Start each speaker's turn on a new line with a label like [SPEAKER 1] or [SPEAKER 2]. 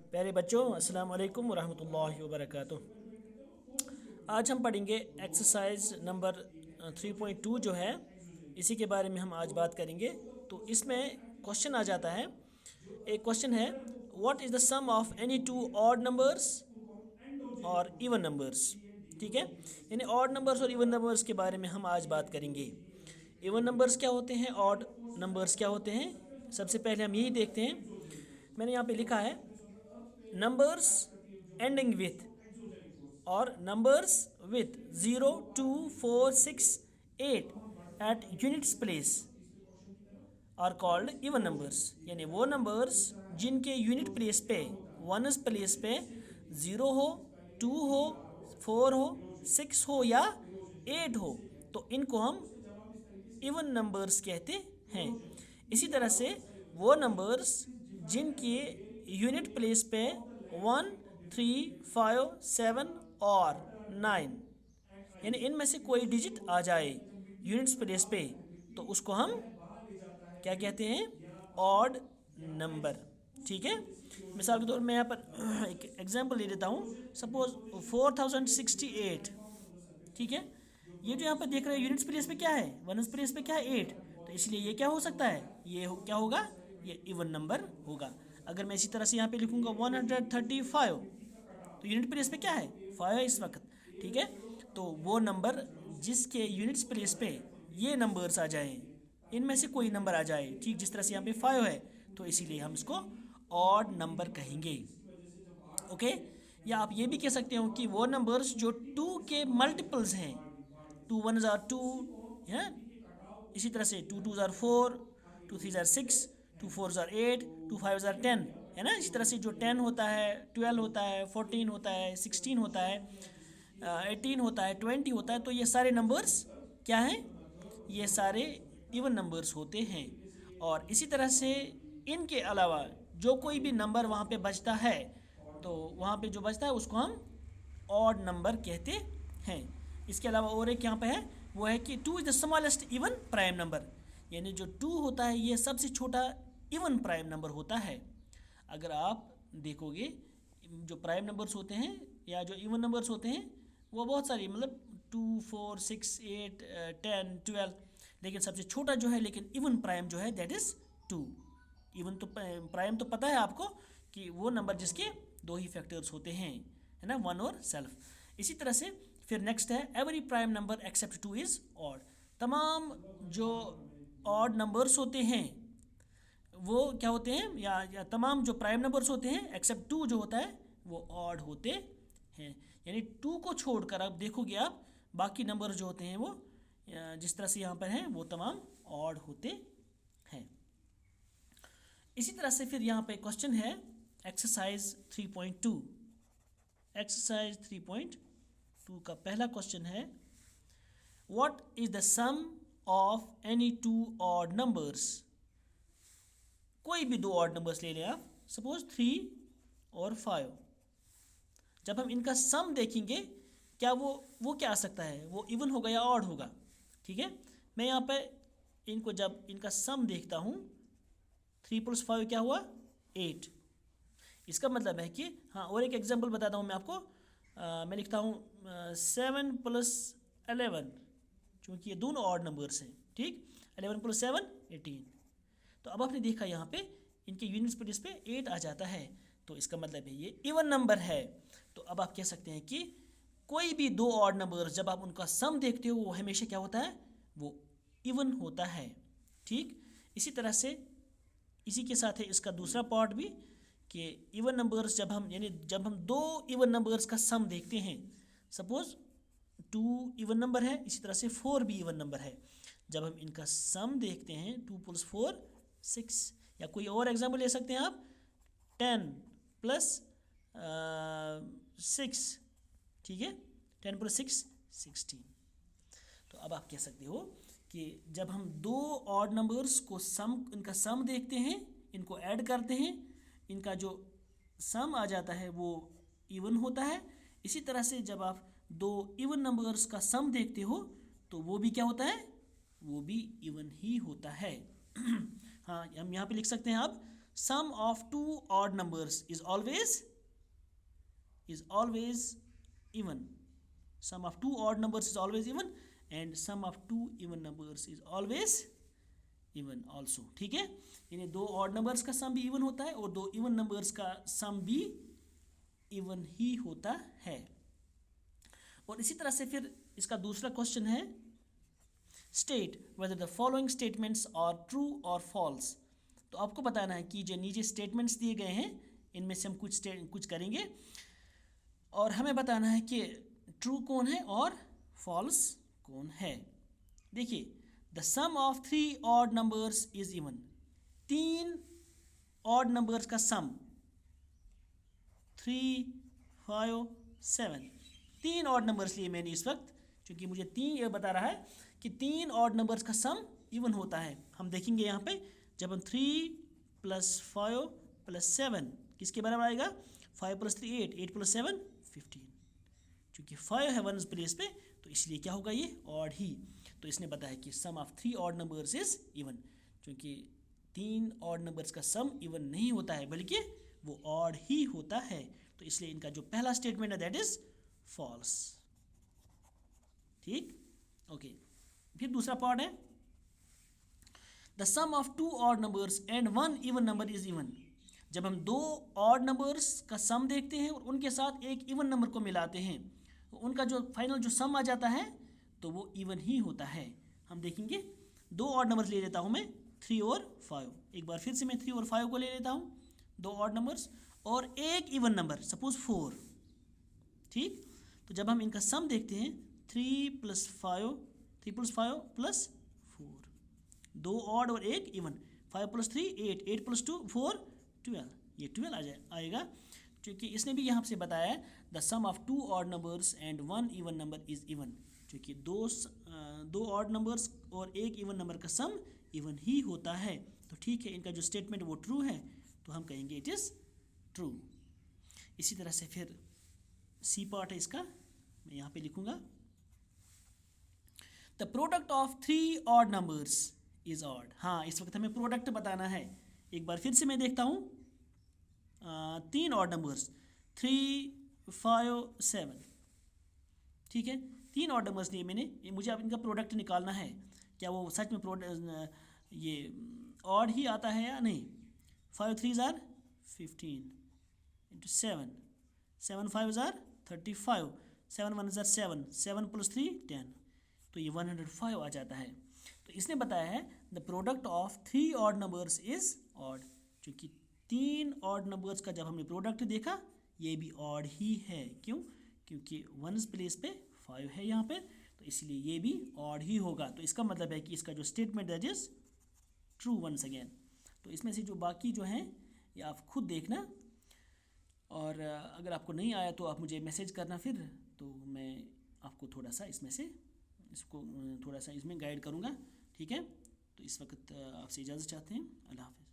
[SPEAKER 1] प्यारे बच्चों, अस्सलाम वालेकुम वरहमतुल्लाहि वबरकातुह। आज हम पढ़ेंगे एक्सरसाइज नंबर 3.2 जो है, इसी के बारे में हम आज बात करेंगे। तो इसमें क्वेश्चन आ जाता है, एक क्वेश्चन है, what is the sum of any two odd numbers और इवन नंबर्स। ठीक है, यानी ऑड नंबर्स और इवन नंबर्स के बारे में हम आज बात करेंगे। इवन नंबर्स क्या होते हैं, ऑड नंबर्स क्या होते हैं, सबसे पहले हम यही देखते हैं। मैंने यहाँ पे लिखा है numbers ending with or numbers with 0, 2, 4, 6, 8 at units place are called even numbers। यानी वो नंबर्स जिनके यूनिट प्लेस पे वनस प्लेस पे 0 हो, 2 हो, 4 हो, 6 हो या 8 हो, तो इनको हम इवन नंबर्स कहते हैं। इसी तरह से वो नंबर्स जिनके यूनिट प्लेस पे 1, 3, 5, 7 और 9, यानी इनमें से कोई डिजिट आ जाए यूनिट्स प्लेस पे, तो उसको हम क्या कहते हैं, ऑड नंबर। ठीक है, मिसाल के तौर में यहाँ पर एक एग्जांपल ले लेता हूँ। सपोज 4068। ठीक है, ये जो यहाँ पर देख रहे हैं यूनिट्स प्लेस पे क्या है, वनस प्लेस पे क्या है 8, तो इसलिए ये क्या हो सकता है, क्या होगा, ये इवन नंबर होगा। अगर मैं इसी तरह से यहाँ पे लिखूँगा 135, तो यूनिट प्लेस पे क्या है, 5 है इस वक्त। ठीक है, तो वो नंबर जिसके यूनिट्स प्लेस पे ये नंबर्स आ जाएं, इनमें से कोई नंबर आ जाए, ठीक जिस तरह से यहाँ पे 5 है, तो इसीलिए हम इसको ऑड नंबर कहेंगे। ओके, या आप ये भी कह सकते हो कि वो नंबर्स जो 2 के मल्टीपल्स हैं, 2 1s are 2 है, इसी तरह से 2 2s are 4, 2 3s are 6, 2 4s are 8, 2 5s are 10, है ना। इसी तरह से जो 10 होता है, 12 होता है, 14 होता है, 16 होता है, 18 होता है, 20 होता है, तो ये सारे नंबर्स क्या हैं, ये सारे इवन नंबर्स होते हैं। और इसी तरह से इनके अलावा जो कोई भी नंबर वहाँ पे बचता है, तो वहाँ पे जो बचता है उसको हम ऑड नंबर कहते हैं। इसके अलावा और एक यहाँ पे है, वो है कि 2 is the smallest even prime number, यानी जो 2 होता है ये सबसे छोटा इवन प्राइम नंबर होता है। अगर आप देखोगे जो प्राइम नंबर्स होते हैं या जो इवन नंबर्स होते हैं, वो बहुत सारी, मतलब 2, 4, 6, 8, 10, 12, लेकिन सबसे छोटा जो है, लेकिन इवन प्राइम जो है, दैट इज़ 2। इवन तो प्राइम तो पता है आपको कि वो नंबर जिसके 2 ही फैक्टर्स होते हैं, है ना, 1 और सेल्फ। इसी तरह से फिर नेक्स्ट है, every prime number except 2 is odd. तमाम जो ऑड नंबर्स होते हैं वो क्या होते हैं, या तमाम जो प्राइम नंबर्स होते हैं एक्सेप्ट 2 जो होता है वो ऑड होते हैं। यानी 2 को छोड़कर आप देखोगे, आप बाकी नंबर जो होते हैं वो जिस तरह से यहाँ पर हैं वो तमाम ऑड होते हैं। इसी तरह से फिर यहाँ पे क्वेश्चन है एक्सरसाइज 3.2। एक्सरसाइज 3.2 का पहला क्वेश्चन है, what is the sum of any 2 odd numbers. कोई भी 2 ऑड नंबर्स ले लें आप, सपोज 3 और 5। जब हम इनका सम देखेंगे, क्या वो क्या आ सकता है, वो इवन होगा या ऑड होगा। ठीक है, मैं यहाँ पे इनको जब इनका सम देखता हूँ, 3 + 5 क्या हुआ, 8। इसका मतलब है कि हाँ, और एक एग्जांपल बताता हूँ मैं आपको। मैं लिखता हूँ 7 + 11, क्योंकि ये दोनों ऑड नंबर्स हैं। ठीक, 11 + 7 18। तो अब आपने देखा यहाँ पे इनके यूनिट्स प्लेस पे 8 आ जाता है, तो इसका मतलब है ये इवन नंबर है। तो अब आप कह सकते हैं कि कोई भी 2 ऑड नंबर्स जब आप उनका सम देखते हो, वो हमेशा क्या होता है, वो इवन होता है। ठीक, इसी तरह से इसी के साथ है इसका दूसरा पार्ट भी, कि इवन नंबर्स जब हम, यानी जब हम 2 इवन नंबर्स का सम देखते हैं, सपोज 2 इवन नंबर है, इसी तरह से 4 भी इवन नंबर है, जब हम इनका सम देखते हैं 2 + 4 6, या कोई और एग्जांपल ले सकते हैं आप, 10 + 6। ठीक है, 10 + 6 16। तो अब आप कह सकते हो कि जब हम 2 ऑड नंबर्स को इनका सम देखते हैं, इनको ऐड करते हैं, इनका जो सम आ जाता है वो इवन होता है। इसी तरह से जब आप 2 इवन नंबर्स का सम देखते हो, तो वो भी क्या होता है, वो भी इवन ही होता है। हाँ, हम यहाँ पे लिख सकते हैं आप sum of two odd numbers is always even. Sum of two odd numbers is always even and sum of two even numbers is always even also. ठीक है, यानी दो ऑड नंबर्स का सम भी इवन होता है और दो इवन नंबर्स का सम भी इवन ही होता है। और इसी तरह से फिर इसका दूसरा क्वेश्चन है, state whether the following statements are true और फॉल्स। तो आपको बताना है कि जो नीचे स्टेटमेंट्स दिए गए हैं इनमें से हम कुछ करेंगे और हमें बताना है कि ट्रू कौन है और फॉल्स कौन है। देखिए, the sum of three odd numbers is even. तीन ऑड नंबर्स का सम 3, 5, 7, तीन ऑड नंबर्स लिए मैंने इस वक्त, क्योंकि मुझे तीन ये बता रहा है कि तीन ऑड नंबर्स का सम इवन होता है। हम देखेंगे यहाँ पे जब हम 3 + 5 + 7 किसके बराबर आएगा, 5 + 3 8, 8 + 7 15। क्योंकि 5 है 1 प्लेस पे तो इसलिए क्या होगा, ये ऑड ही। तो इसने बताया कि sum of three odd numbers is even, क्योंकि तीन ऑड नंबर्स का सम इवन नहीं होता है बल्कि वो ऑड ही होता है। तो इसलिए इनका जो पहला स्टेटमेंट है दैट इज फॉल्स। ठीक, ओके। फिर दूसरा पार्ट है, the sum of two odd numbers and one even number is even. जब हम दो ऑड नंबर्स का सम देखते हैं और उनके साथ एक इवन नंबर को मिलाते हैं तो उनका जो फाइनल जो सम आ जाता है तो वो इवन ही होता है। हम देखेंगे, दो ऑड नंबर्स ले लेता हूँ मैं, 3 और 5। एक बार फिर से मैं 3 और 5 को ले लेता हूँ, दो ऑड नंबर्स और एक इवन नंबर सपोज 4। ठीक, तो जब हम इनका सम देखते हैं 3 + 5 + 4, दो ऑड और एक इवन, 5 + 3 8, 8 + 2 4 12, ये 12 आएगा। क्योंकि इसने भी यहाँ से बताया है the sum of two odd numbers and one even number is even. क्योंकि दो ऑड नंबर्स और एक इवन नंबर का सम इवन ही होता है। तो ठीक है, इनका जो स्टेटमेंट वो ट्रू है तो हम कहेंगे इट इज़ ट्रू। इसी तरह से फिर सी पार्ट है इसका, मैं यहाँ पे लिखूँगा, the product of three odd numbers is odd. हाँ, इस वक्त हमें प्रोडक्ट बताना है। एक बार फिर से मैं देखता हूँ, तीन ऑड नंबर्स 3, 5, 7। ठीक है, तीन ऑड नंबर्स लिए मैंने, मुझे अब इनका प्रोडक्ट निकालना है। क्या वो सच में ये ऑड ही आता है या नहीं। 5 3 = 15 × 7, 7 5 = 35, 7 1 = 7, 7 + 3 10, तो ये 105 आ जाता है। तो इसने बताया है the product of three odd numbers is odd. क्योंकि तीन ऑड नंबर्स का जब हमने प्रोडक्ट देखा ये भी ऑड ही है। क्यों? क्योंकि वंस प्लेस पे 5 है यहाँ पे, तो इसलिए ये भी ऑड ही होगा। तो इसका मतलब है कि इसका जो statement that is true once again. तो इसमें से जो बाकी जो हैं ये आप खुद देखना, और अगर आपको नहीं आया तो आप मुझे मैसेज करना फिर, तो मैं आपको थोड़ा सा इसमें से इसको थोड़ा सा इसमें गाइड करूँगा। ठीक है, तो इस वक्त आपसे इजाज़त चाहते हैं। अल्लाह हाफ़िज़।